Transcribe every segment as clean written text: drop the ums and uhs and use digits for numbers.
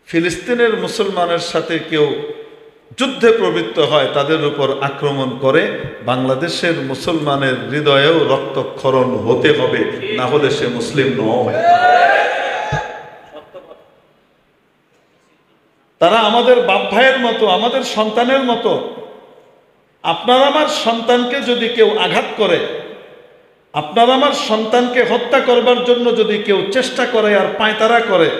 ফিলিস্তিনের মুসলমানের সাথে কেউ যুদ্ধে প্রবৃত্ত হয়, তাদের উপর আক্রমণ করে, বাংলাদেশের মুসলমানের হৃদয়েও রক্তক্ষরণ হতে হবে, না হলে সে মুসলিম নয়। তারা আমাদের বাপ ভাইয়ের মতো, আমাদের সন্তানের মতো। আপনার আমার সন্তানকে যদি কেউ আঘাত করে, আপনার আমার সন্তানকে হত্যা করবার জন্য যদি কেউ চেষ্টা করে আর পায়তারা করে,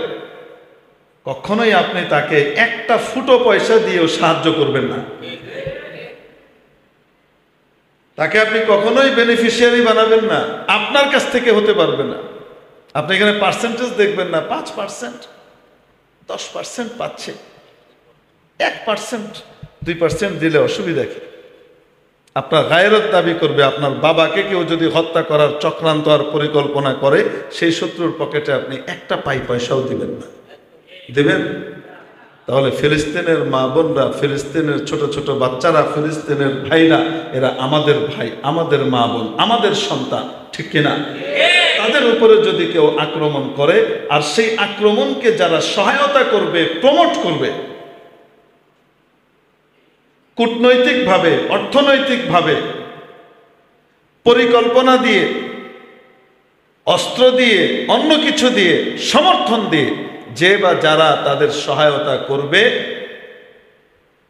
কখনোই আপনি তাকে একটা ফুটো পয়সা দিয়েও সাহায্য করবেন না। তাকে আপনি কখনোই বেনিফিশিয়ারি বানাবেন না, আপনার কাছ থেকে হতে পারবে না। আপনি এখানে পার্সেন্টেজ দেখবেন না, 5%, 10% পাচ্ছে, 1%, 2% দিলে অসুবিধা কি? আপনার গায়রত দাবি করবে। আপনার বাবাকে কেউ যদি হত্যা করার চক্রান্ত আর পরিকল্পনা করে, সেই শত্রুর পকেটে আপনি একটা পয়সাও দিবেন না। দেবেন? তাহলে ফিলিস্তিনের মা বোনরা, ফিলিস্তিনের ছোট ছোট বাচ্চারা, ফিলিস্তিনের ভাইরা, এরা আমাদের ভাই, আমাদের মা বোন, আমাদের সন্তান, ঠিক কিনা? তাদের উপরে যদি কেউ আক্রমণ করে, আর সেই আক্রমণকে যারা সহায়তা করবে, প্রমোট করবে, কূটনৈতিকভাবে, অর্থনৈতিকভাবে, পরিকল্পনা দিয়ে, অস্ত্র দিয়ে, অন্য কিছু দিয়ে, সমর্থন দিয়ে, যে বা যারা তাদের সহায়তা করবে,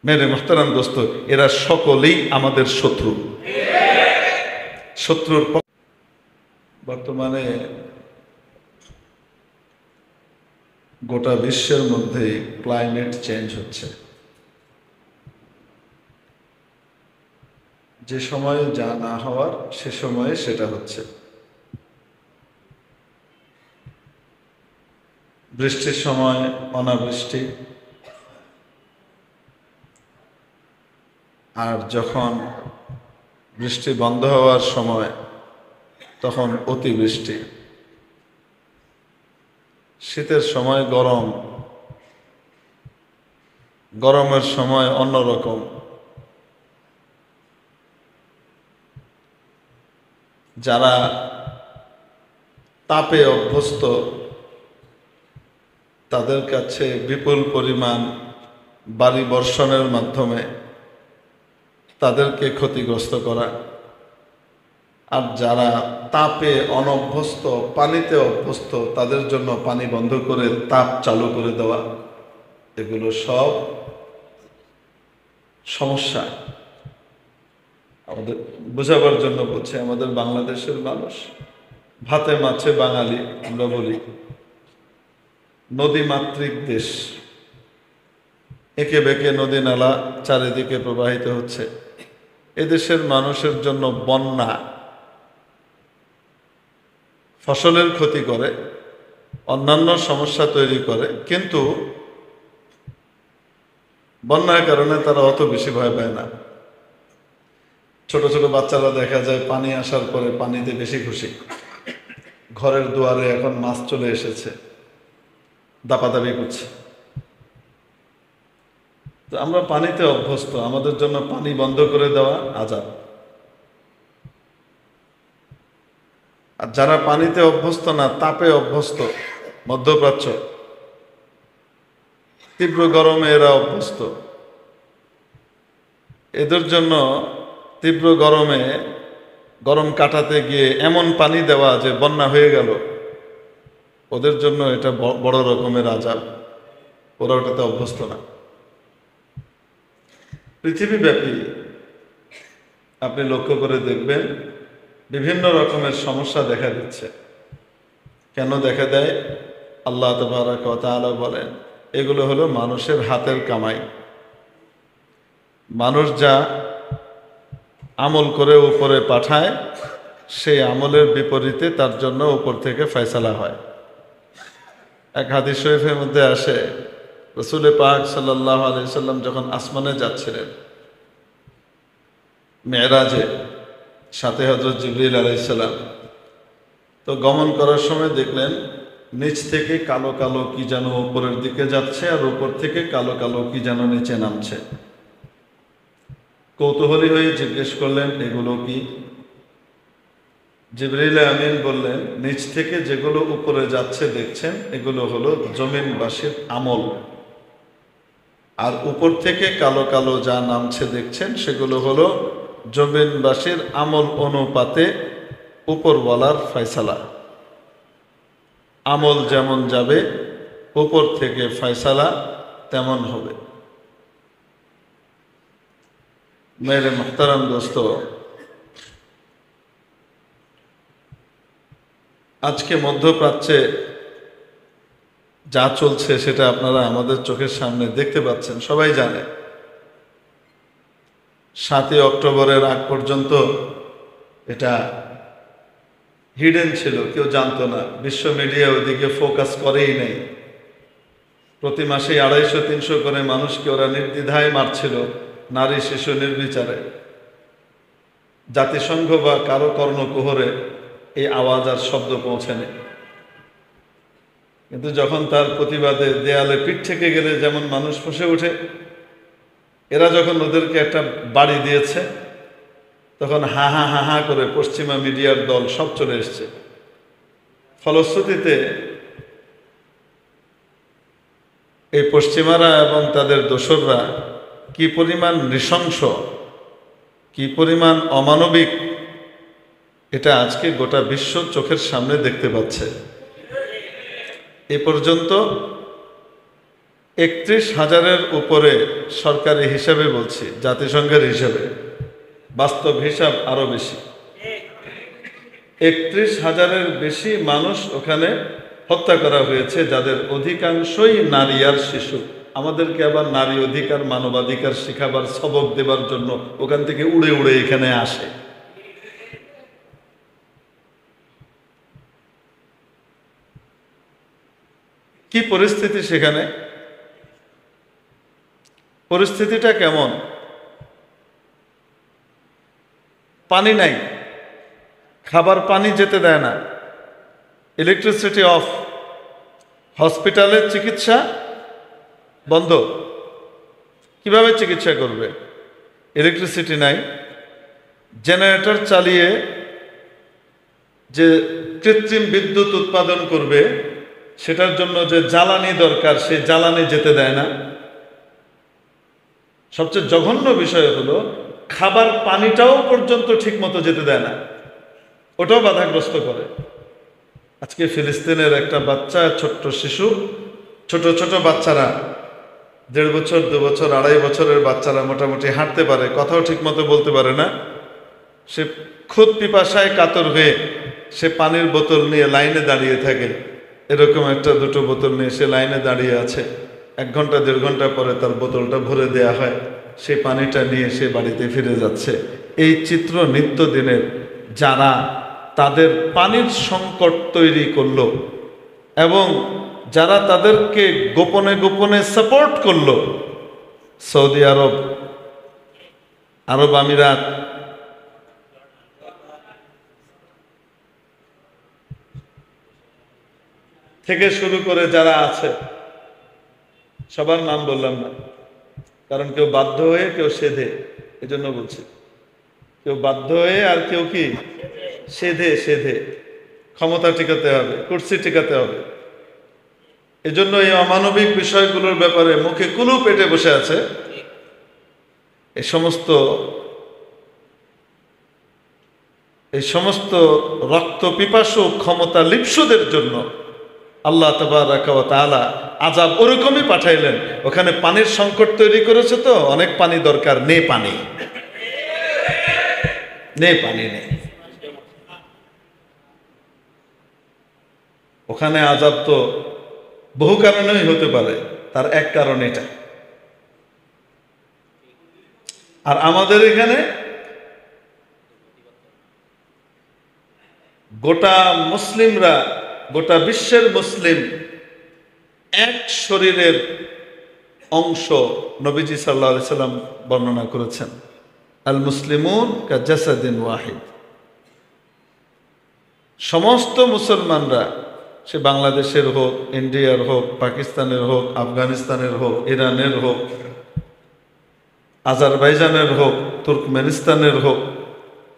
মেরে মোহতারাম দোস্ত, এরা সকলেই আমাদের শত্রু। শত্রুর বর্তমানে গোটা বিশ্বের মধ্যে ক্লাইমেট চেঞ্জ হচ্ছে। যে সময়ে যা না হওয়ার, সে সময়ে সেটা হচ্ছে। বৃষ্টির সময় অনাবৃষ্টি, আর যখন বৃষ্টি বন্ধ হওয়ার সময় তখন অতিবৃষ্টি। শীতের সময় গরম, গরমের সময় অন্যরকম। যারা তাপে অভ্যস্ত, তাদের কাছে বিপুল পরিমাণ বাড়ি বর্ষণের মাধ্যমে তাদেরকে ক্ষতিগ্রস্ত করা, আর যারা তাপে অনভ্যস্ত, পানিতে অভ্যস্ত, তাদের জন্য পানি বন্ধ করে তাপ চালু করে দেওয়া, এগুলো সব সমস্যা। আমাদের বোঝাবার জন্য বলছে, আমাদের বাংলাদেশের মানুষ ভাতে মাছে বাঙালি, আমরা বলি নদীমাতৃক দেশ। একে বেঁকে নদী নালা চারিদিকে প্রবাহিত হচ্ছে। এদেশের মানুষের জন্য বন্যা ফসলের ক্ষতি করে, অন্যান্য সমস্যা তৈরি করে, কিন্তু বন্যার কারণে তারা অত বেশি ভয় পায় না। ছোট ছোট বাচ্চারা দেখা যায় পানি আসার পরে পানিতে বেশি খুশি। ঘরের দুয়ারে এখন মাছ চলে এসেছে, দাপাদাপি করছে। তো আমরা পানিতে অভ্যস্ত, আমাদের জন্য পানি বন্ধ করে দেওয়া আযাব। আর যারা পানিতে অভ্যস্ত না, তাপে অভ্যস্ত, মধ্যপ্রাচ্য, তীব্র গরমে এরা অভ্যস্ত, এদের জন্য তীব্র গরমে গরম কাটাতে গিয়ে এমন পানি দেওয়া যে বন্যা হয়ে গেল, ওদের জন্য এটা বড় রকমের আযাব। ওরা ওটাতে অভ্যস্ত না। পৃথিবীব্যাপী আপনি লক্ষ্য করে দেখবেন, বিভিন্ন রকমের সমস্যা দেখা দিচ্ছে। কেন দেখা দেয়? আল্লাহ তাবারক ওয়া তাআলা বলেন, এগুলো হলো মানুষের হাতের কামাই। মানুষ যা আমল করে উপরে পাঠায়, সেই আমলের বিপরীতে তার জন্য উপর থেকে ফয়সালা হয়। এক হাদিস শরীফের মধ্যে আসে, রাসূল পাক সাল্লাল্লাহু আলাইহি সাল্লাম যখন আসমানে যাচ্ছিলেন মেরাজে, সাথে হযরত জিবরিল আলাইহিস সালাম, তো গমন করার সময় দেখলেন নিচ থেকে কালো কালো কি যেন উপরের দিকে যাচ্ছে, আর উপর থেকে কালো কালো কি যেন নিচে নামছে। কৌতূহলী হয়ে জিজ্ঞেস করলেন, এগুলো কি? জিবরিল আমিন বললেন, নিচ থেকে যেগুলো উপরে যাচ্ছে দেখছেন, এগুলো হলো জমিনবাসীর আমল। আর উপর থেকে কালো কালো যা নামছে দেখছেন, সেগুলো হলো জমিনবাসীর আমল অনুপাতে উপরওয়ালার ফয়সালা। আমল যেমন যাবে, উপর থেকে ফয়সালা তেমন হবে। মেরে মুহতারাম দোস্ত, আজকে মধ্যপ্রাচ্যে যা চলছে সেটা আপনারা আমাদের চোখের সামনে দেখতে পাচ্ছেন, সবাই জানে। 7ই অক্টোবরের আগ পর্যন্ত এটা হিডেন ছিল, কেউ জানতো না, বিশ্ব মিডিয়া ওদিকে ফোকাস করেই নেই। প্রতি মাসে 250-300 করে মানুষকে ওরা নির্দ্বিধায় মারছিল, নারী শিশু নির্বিচারে। জাতিসংঘ বা কারো কর্ণকুহরে এই আওয়াজ আর শব্দ পৌঁছেনি। কিন্তু যখন তার প্রতিবাদে দেয়ালে পিঠ থেকে গেলে যেমন মানুষ ফুঁসে ওঠে, এরা যখন ওদেরকে একটা বাড়ি দিয়েছে, তখন হা হা হা হা করে পশ্চিমা মিডিয়ার দল সব চলে এসছে। ফলশ্রুতিতে এই পশ্চিমারা এবং তাদের দোসররা কি পরিমাণ নৃশংস, কি পরিমাণ অমানবিক, এটা আজকে গোটা বিশ্ব চোখের সামনে দেখতে পাচ্ছে। এ পর্যন্ত 31,000-এর উপরে সরকারি হিসাবে বলছি, জাতিসংঘের হিসাবে, বাস্তব হিসাব আরো বেশি। 31,000-এর বেশি মানুষ ওখানে হত্যা করা হয়েছে, যাদের অধিকাংশই নারী আর শিশু। আমাদেরকে আবার নারী অধিকার, মানবাধিকার শিখাবার, সবক দেবার জন্য ওখান থেকে উড়ে উড়ে এখানে আসে। কি পরিস্থিতি সেখানে? পরিস্থিতিটা কেমন? পানি নাই, খাবার পানি যেতে দেয় না, ইলেকট্রিসিটি অফ, হসপিটালের চিকিৎসা বন্ধ। কিভাবে চিকিৎসা করবে? ইলেকট্রিসিটি নাই। জেনারেটর চালিয়ে যে কৃত্রিম বিদ্যুৎ উৎপাদন করবে, সেটার জন্য যে জ্বালানি দরকার, সেই জ্বালানি যেতে দেয় না। সবচেয়ে জঘন্য বিষয় হলো খাবার পানিটাও পর্যন্ত ঠিক মতো যেতে দেয় না, ওটাও বাধাগ্রস্ত করে। আজকে ফিলিস্তিনের একটা বাচ্চা, ছোট্ট শিশু, ছোট ছোট বাচ্চারা, 1.5 বছর, 2 বছর, 2.5 বছরের বাচ্চারা মোটামুটি হাঁটতে পারে, কথাও ঠিক মতো বলতে পারে না। সে খুদ পিপাসায় কাতর হয়ে সে পানির বোতল নিয়ে লাইনে দাঁড়িয়ে থাকে। এরকম 1-2 বোতল নিয়ে সে লাইনে দাঁড়িয়ে আছে। 1 ঘন্টা 1.5 ঘন্টা পরে তার বোতলটা ভরে দেয়া হয়, সেই পানিটা নিয়ে সে বাড়িতে ফিরে যাচ্ছে। এই চিত্র নিত্যদিনের। যারা তাদের পানির সংকট তৈরি করলো এবং যারা তাদেরকে গোপনে গোপনে সাপোর্ট করলো, সৌদি আরব, আরব আমিরাত, থেকে শুরু করে যারা আছে, সবার নাম বললাম না, কারণ কেউ বাধ্য হয়ে, কেউ সেধে, এজন্য বলছি। কেউ বাধ্য হয়ে আর কেউ কি সেধে সেধে ক্ষমতা টিকাতে হবে, কুর্সি টিকাতে হবে। এজন্য এই অমানবিক বিষয়গুলোর ব্যাপারে মুখে কুলু পেটে বসে আছে। এই সমস্ত রক্ত পিপাসু, ক্ষমতা লিপ্সুদের জন্য আল্লাহ তাবারাকা ওয়া তাআলা আযাব ওরকমই পাঠাইলেন। ওখানে পানির সংকট তৈরি করেছে, তো অনেক পানি দরকার, নেই পানি নেই। ওখানে আযাব তো বহু কারণেই হতে পারে, তার এক কারণ এটা। আর আমাদের এখানে গোটা মুসলিমরা, গোটা বিশ্বের মুসলিম এক শরীরের অংশ। নবীজি সাল্লাল্লাহু আলাইহি সাল্লাম বর্ণনা করেছেন, আল মুসলিমুন কা জাসাদিন ওয়াহিদ। সমস্ত মুসলমানরা, সে বাংলাদেশের হোক, ইন্ডিয়ার হোক, পাকিস্তানের হোক, আফগানিস্তানের হোক, ইরানের হোক, আজারবাইজানের হোক, তুর্কমেনিস্তানের হোক,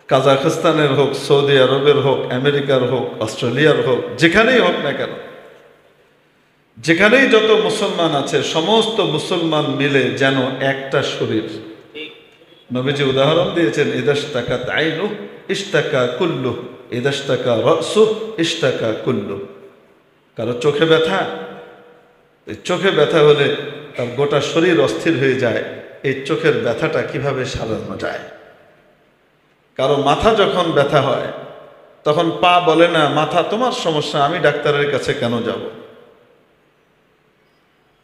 কাজাখস্তানের হোক, সৌদি আরবের হোক, আমেরিকার হোক, অস্ট্রেলিয়ার হোক, যেখানেই হোক না কেন, যেখানেই যত মুসলমান আছে সমস্ত মুসলমান মিলে যেন একটা শরীর। নবীজি উদাহরণ দিয়েছেন, ইদাশতাকা আইনু ইশতাকা কুল্লু, ইদাশতাকা রাসু ইশতাকা কুল্লু। কারো চোখে ব্যথা, এই চোখে ব্যথা হলে তার গোটা শরীর অস্থির হয়ে যায়। এই চোখের ব্যথাটা কিভাবে সারানো যায়? কারো মাথা যখন ব্যথা হয় তখন পা বলে না, মাথা তোমার সমস্যা, আমি ডাক্তারের কাছে কেন যাব।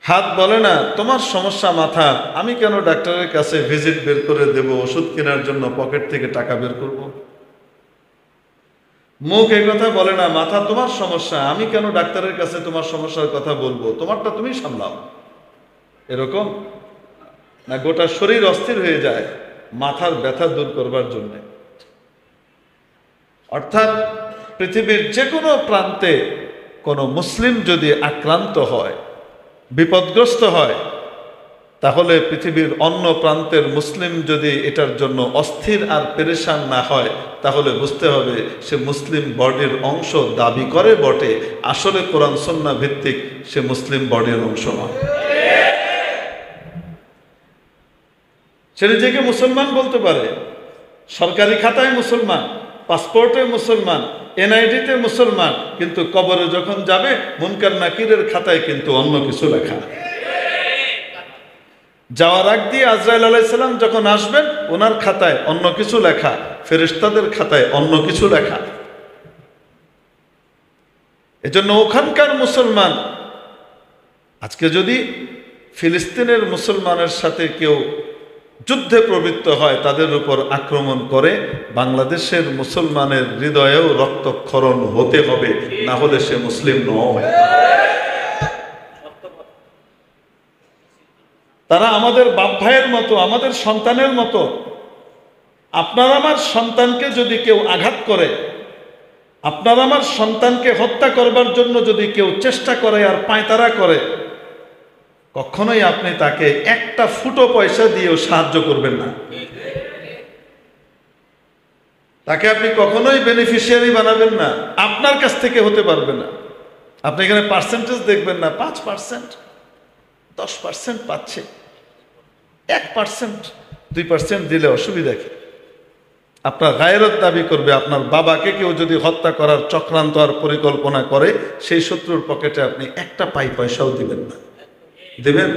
হাত বলে না, তোমার সমস্যা মাথা, আমি কেন ডাক্তারের কাছে ভিজিট বের করে দেব, ওষুধ কেনার জন্য পকেট থেকে টাকা বের করব। মুখ এই কথা বলে না, মাথা তোমার সমস্যা, আমি কেন ডাক্তারের কাছে তোমার সমস্যার কথা বলবো, তোমারটা তুমি সামলাও। এরকম না, গোটা শরীর অস্থির হয়ে যায় মাথার ব্যথা দূর করবার জন্য। অর্থাৎ পৃথিবীর যে কোনো প্রান্তে কোনো মুসলিম যদি আক্রান্ত হয়, বিপদগ্রস্ত হয়, তাহলে পৃথিবীর অন্য প্রান্তের মুসলিম যদি এটার জন্য অস্থির আর পেরেশান না হয়, তাহলে বুঝতে হবে সে মুসলিম বডির অংশ দাবি করে বটে, আসলে কোরআন সুন্নাহ ভিত্তিক সে মুসলিম বডির অংশ নয়। সে নিজেকে মুসলমান বলতে পারে, সরকারি খাতায় মুসলমান, পাসপোর্টে মুসলমান, এনআইডিতে মুসলমান, কিন্তু কবরে যখন যাবে মুনকার নাকিরের খাতায় কিন্তু অন্য কিছু লেখা। যাওয়ার আগ দিয়ে আজরাইল আলাইহিস সালাম যখন আসবেন, ওনার খাতায় অন্য কিছু লেখা, ফেরেশতাদের খাতায় অন্য কিছু লেখা। এজন্য ওখানকার মুসলমান, আজকে যদি ফিলিস্তিনের মুসলমানের সাথে কেউ যুদ্ধে প্রবৃত্ত হয়, তাদের উপর আক্রমণ করে, বাংলাদেশের মুসলমানের হৃদয়েও রক্তক্ষরণ হতে হবে, না হলে সে মুসলিম নয়। তারা আমাদের বাপ ভাইয়ের মতো, আমাদের সন্তানের মতো। আপনার আমার সন্তানকে যদি কেউ আঘাত করে, আপনার আমার সন্তানকে হত্যা করবার জন্য যদি কেউ চেষ্টা করে আর পায়তারা করে, কখনোই আপনি তাকে একটা ফুটো পয়সা দিয়েও সাহায্য করবেন না। তাকে আপনি কখনোই বেনিফিশিয়ারি বানাবেন না, আপনার কাছ থেকে হতে পারবে না। আপনি এখানে পার্সেন্টেজ দেখবেন না, 5%, 10% পাচ্ছে, 1%, 2% দিলে অসুবিধা কি? আপনার গায়রত দাবি করবে। আপনার বাবাকে কেউ যদি হত্যা করার চক্রান্ত আর পরিকল্পনা করে, সেই শত্রুর পকেটে আপনি একটা পয়সাও দিবেন না। দেবেন?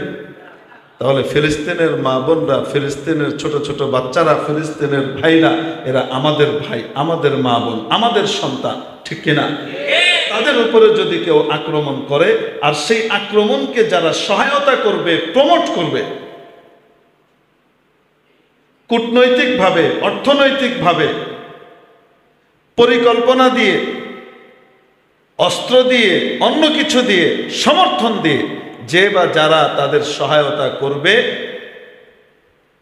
তাহলে ফিলিস্তিনের মা বোনরা, ফিলিস্তিনের ছোট ছোট বাচ্চারা, ফিলিস্তিনের ভাইরা, এরা আমাদের ভাই, আমাদের মা বোন, আমাদের সন্তান, ঠিক কিনা? তাদের উপরে যদি কেউ আক্রমণ করে, আর সেই আক্রমণকে যারা সহায়তা করবে, প্রমোট করবে, কূটনৈতিকভাবে, অর্থনৈতিকভাবে, পরিকল্পনা দিয়ে, অস্ত্র দিয়ে, অন্য কিছু দিয়ে, সমর্থন দিয়ে, যে বা যারা তাদের সহায়তা করবে,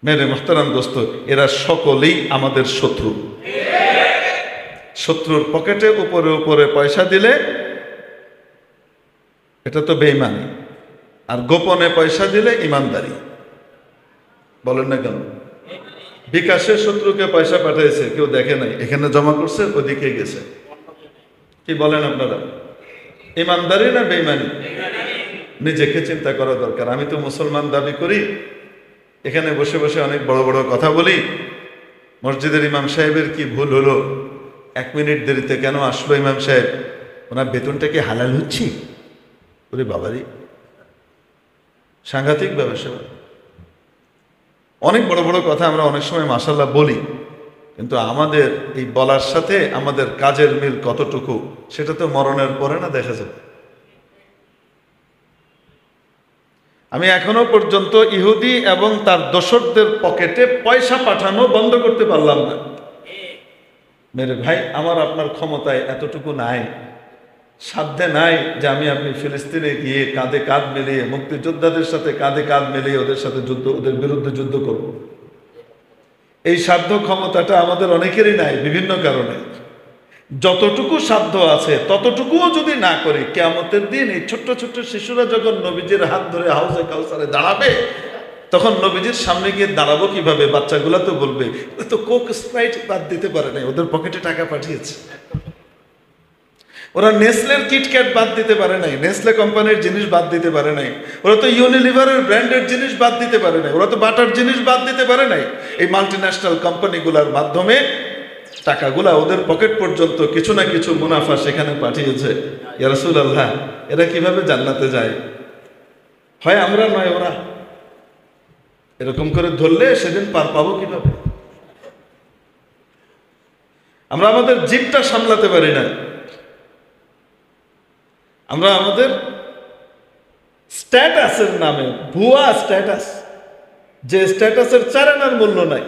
মেরে মোহতারাম দোস্ত, এরা সকলেই আমাদের শত্রু। শত্রুর পকেটে উপরে উপরে পয়সা দিলে এটা তো বেঈমানি, আর গোপনে পয়সা দিলে ইমানদারি। বলেন না কেন? বিকাশে শত্রুকে পয়সা পাঠিয়েছে, কেউ দেখে নাই, এখানে জমা করছে, ওদিকে গেছে। কি বলেন আপনারা? ইমানদারি না বেঈমানি? নিজেকে চিন্তা করা দরকার। আমি তো মুসলমান দাবি করি, এখানে বসে বসে অনেক বড় বড় কথা বলি। মসজিদের ইমাম সাহেবের কি ভুল হলো? 1 মিনিট দেরিতে কেন আসলো ইমাম সাহেব? ওনার বেতনটা কি হালাল হচ্ছে? ওরে বাবারি, সাংঘাতিক ব্যবসা। অনেক বড় বড় কথা আমরা অনেক সময় মাশাআল্লাহ বলি, কিন্তু আমাদের এই বলার সাথে আমাদের কাজের মিল কতটুকু, সেটা তো মরণের পরে না দেখা যাবে। আমি এখনো পর্যন্ত ইহুদি এবং তার দোসরদের পকেটে পয়সা পাঠানো বন্ধ করতে পারলাম না। মেরে ভাই, আমার আপনার ক্ষমতায় এতটুকু নাই, সাধ্যে নাই যে আমি আপনি ফিলিস্তিনে গিয়ে কাঁধে কাঁধ মিলিয়ে, মুক্তিযোদ্ধাদের সাথে কাঁধে কাঁধ মিলিয়ে ওদের সাথে যুদ্ধ, ওদের বিরুদ্ধে যুদ্ধ করব। এই সাধ্য ক্ষমতাটা আমাদের অনেকেরই নাই বিভিন্ন কারণে। যতটুকু সাধ্য আছে ততটুকুও যদি না করি, কিয়ামতের দিন এই ছোট্ট ছোট্ট শিশুরা যখন নবীজির হাত ধরে হাউজে কাউসারে দাঁড়াবে, তখন নবীজির সামনে গিয়ে দাঁড়াবো কিভাবে? বাচ্চাগুলা তো বলবে, তো কোক স্প্রাইট বাদ দিতে পারে না, ওদের পকেটে টাকা পাঠিয়েছে। ওরা নেসলের কিটক্যাট বাদ দিতে পারে নাই, নেসলে কোম্পানির জিনিস বাদ দিতে পারে নাই, ওরা তো ইউনিলিভারের ব্র্যান্ডের জিনিস বাদ দিতে পারে নাই, ওরা তো বাটার জিনিস বাদ দিতে পারে নাই। এই মাল্টিন্যাশনাল কোম্পানিগুলোর মাধ্যমে টাকাগুলা ওদের পকেট পর্যন্ত কিছু না কিছু মুনাফা সেখানে পাঠিয়েছে। ইয়া রাসূলুল্লাহ, এরা কিভাবে জান্নাতে যায়? হয় আমরা নয় ওরা। এরকম করে ধরলে সেদিন পার পাবো কিভাবে? আমরা আমাদের জিভটা সামলাতে পারি না। আমরা আমাদের স্ট্যাটাসের নামে, ভুয়া স্ট্যাটাস, যে স্ট্যাটাসের চারানার মূল্য নাই,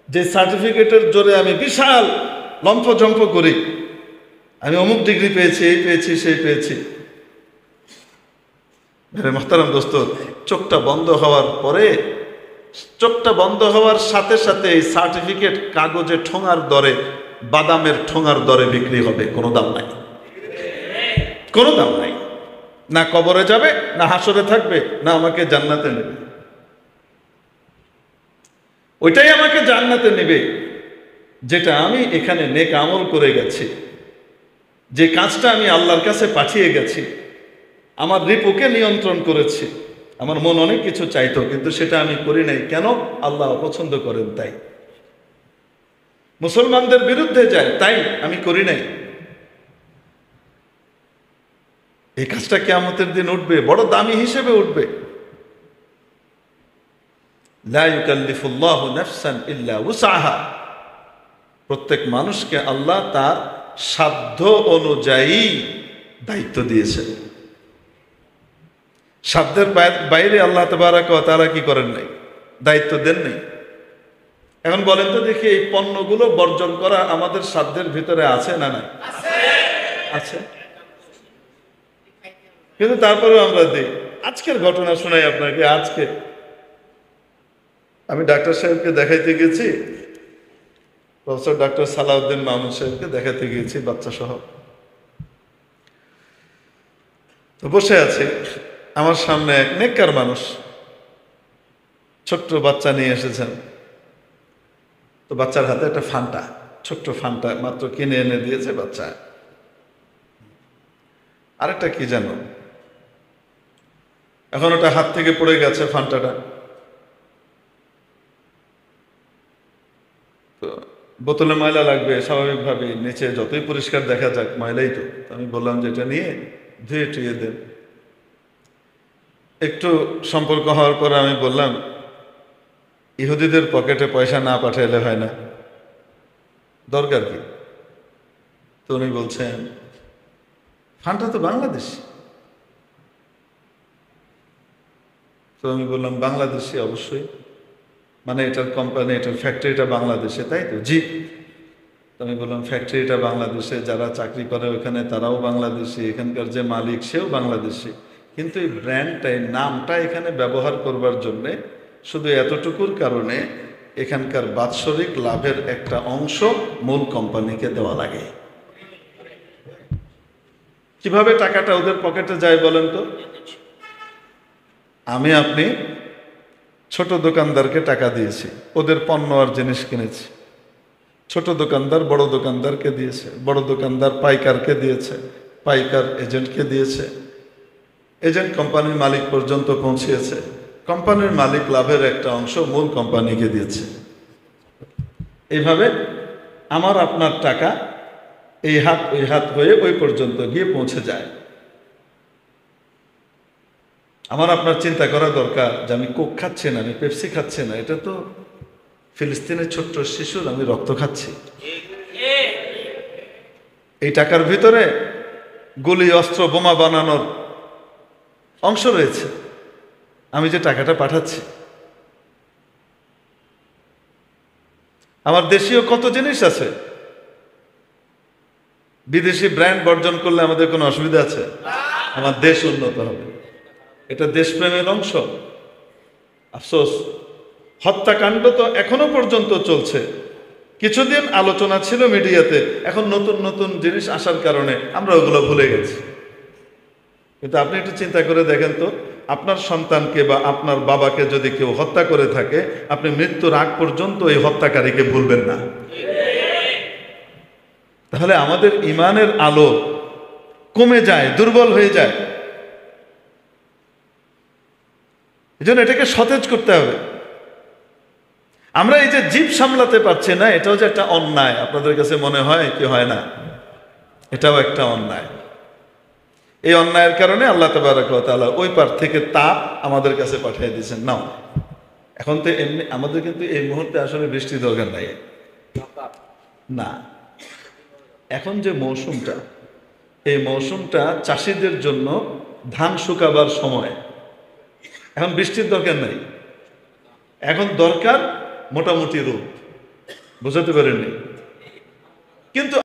যে সার্টিফিকেটের জোরে আমি বিশাল লম্ফজম্প করি, আমি অমুক ডিগ্রি পেয়েছি, এই পেয়েছি, সেই পেয়েছি। মেরে মোহতারাম দোস্ত, চোখটা বন্ধ হওয়ার পরে, চোখটা বন্ধ হওয়ার সাথে সাথে এই সার্টিফিকেট কাগজে ঠোঙার দরে, বাদামের ঠোঙার দরে বিক্রি হবে। কোনো দাম নাই, কোনো দাম নাই। না কবরে যাবে, না হাসরে থাকবে, না আমাকে জান্নাতে নেবে। ওইটাই আমাকে জান্নাতে নেবে যেটা আমি এখানে নেক আমল করে গেছি, যে কাজটা আমি আল্লাহর কাছে পাঠিয়ে গেছি, আমার রিপুকে নিয়ন্ত্রণ করেছি। আমার মন অনেক কিছু চাইতো, কিন্তু সেটা আমি করি নাই। কেন? আল্লাহ অপছন্দ করেন তাই। মুসলমানদের বিরুদ্ধে যায় তাই আমি করি নাই। এই কাজটা কিয়ামতের দিন উঠবে, বড় দামি হিসেবে উঠবে। লা ইউকাল্লিফুল্লাহু নাফসান ইল্লা উসআহা। প্রত্যেক মানুষকে আল্লাহ তার সাধ্য অনুযায়ী দায়িত্ব দিয়েছেন। সাধ্যের বাইরে আল্লাহ তাবারাক ওয়া তাআলা কি করেন নাই? দায়িত্ব দেন নাই। এখন বলেন তো দেখি, এই পণ্যগুলো বর্জন করা আমাদের সাধ্যের ভিতরে আছে না নাই? আছে। কিন্তু তারপরেও আমরা দিই। আজকের ঘটনা শোনাই আপনাকে। আজকে আমি ডাক্তার সাহেবকে দেখাইতে গেছি, প্রফেসর ডাক্তার সালাউদ্দিন মাহমুদ সাহেবকে দেখাতে গিয়েছি বাচ্চা সহ। তো বসে আছে আমার সামনে এক নেককার মানুষ, ছোট্ট বাচ্চা নিয়ে এসেছেন। তো বাচ্চার হাতে একটা ফান্টা, ছোট্ট ফান্টা মাত্র কিনে এনে দিয়েছে বাচ্চা। আরেকটা কি জানো, এখন ওটা হাত থেকে পড়ে গেছে ফান্টাটা। তো বোতলে ময়লা লাগবে স্বাভাবিকভাবে, নিচে যতই পরিষ্কার দেখা যাক ময়লাই তো। আমি বললাম যে এটা নিয়ে ধুয়ে টুয়ে দেন। একটু সম্পর্ক হওয়ার পরে আমি বললাম, ইহুদিদের পকেটে পয়সা না পাঠাইলে হয় না, দরকার কি? তো উনি বলছেন, ফান্ডটা তো বাংলাদেশ। তো আমি বললাম, বাংলাদেশি অবশ্যই, মানে এটার কোম্পানি, এটার ফ্যাক্টরিটা বাংলাদেশে, তাই তো? জি। তো আমি বললাম, ফ্যাক্টরিটা বাংলাদেশে, যারা চাকরি করে ওখানে তারাও বাংলাদেশি, এখানকার যে মালিক সেও বাংলাদেশি, কিন্তু এই ব্র্যান্ডটাই, নামটা এখানে ব্যবহার করবার জন্যে শুধু এতটুকুর কারণে এখানকার বাৎসরিক লাভের একটা অংশ মূল কোম্পানিকে দেওয়া লাগে। কিভাবে টাকাটা ওদের পকেটে যায় বলেন তো? আমি আপনি ছোট দোকানদারকে টাকা দিয়েছি, ওদের পণ্য আর জিনিস কিনেছি। ছোট দোকানদার বড় দোকানদারকে দিয়েছে, বড় দোকানদার পাইকারকে দিয়েছে, পাইকার এজেন্টকে দিয়েছে, এজেন্ট কোম্পানির মালিক পর্যন্ত পৌঁছিয়েছে, কোম্পানির মালিক লাভের একটা অংশ মূল কোম্পানিকে দিয়েছে। এইভাবে আমার আপনার টাকা এই হাত ওই হাত হয়ে ওই পর্যন্ত গিয়ে পৌঁছে যায়। আমার আপনার চিন্তা করা দরকার যে আমি কোক খাচ্ছি না, আমি পেপসি খাচ্ছি না, এটা তো ফিলিস্তিনের ছোট্ট শিশুর আমি রক্ত খাচ্ছি। এই টাকার ভিতরে গুলি, অস্ত্র, বোমা বানানোর অংশ রয়েছে। আমি যে টাকাটা পাঠাচ্ছি, আমার দেশীয় কত জিনিস আছে। বিদেশি ব্র্যান্ড বর্জন করলে আমাদের কোনো অসুবিধা আছে? আমার দেশ উন্নত হবে, এটা দেশপ্রেমের অংশ। আফসোস, হত্যাকাণ্ড তো এখনো পর্যন্ত চলছে। কিছুদিন আলোচনা ছিল মিডিয়াতে, এখন নতুন নতুন জিনিস আসার কারণে আমরা ওগুলো ভুলে গেছি। কিন্তু আপনি একটু চিন্তা করে দেখেন তো, আপনার সন্তানকে বা আপনার বাবাকে যদি কেউ হত্যা করে থাকে, আপনি মৃত্যুর আগ পর্যন্ত এই হত্যাকারীকে ভুলবেন না। তাহলে আমাদের ইমানের আলো কমে যায়, দুর্বল হয়ে যায়। এই জন্য এটাকে সতেজ করতে হবে। আমরা এই যে জীব সামলাতে পারছি না, এটাও যে একটা অন্যায়, আপনাদের কাছে মনে হয় কি হয় না? এটাও একটা অন্যায়। এই অন্যায়ের কারণে আল্লাহ তাবারক ওয়া তাআলা ওই পার থেকে তাপ আমাদের কাছে পাঠিয়ে দিয়েছেন। নাও, এখন তো এমনি আমাদের কিন্তু এই মুহূর্তে আসলে বৃষ্টি দরকার নাই না। এখন যে মৌসুমটা, এই মৌসুমটা চাষিদের জন্য ধান শুকাবার সময়। এখন বৃষ্টির দরকার নাই, এখন দরকার মোটামুটি রোদ। বুঝাতে পারেননি? কিন্তু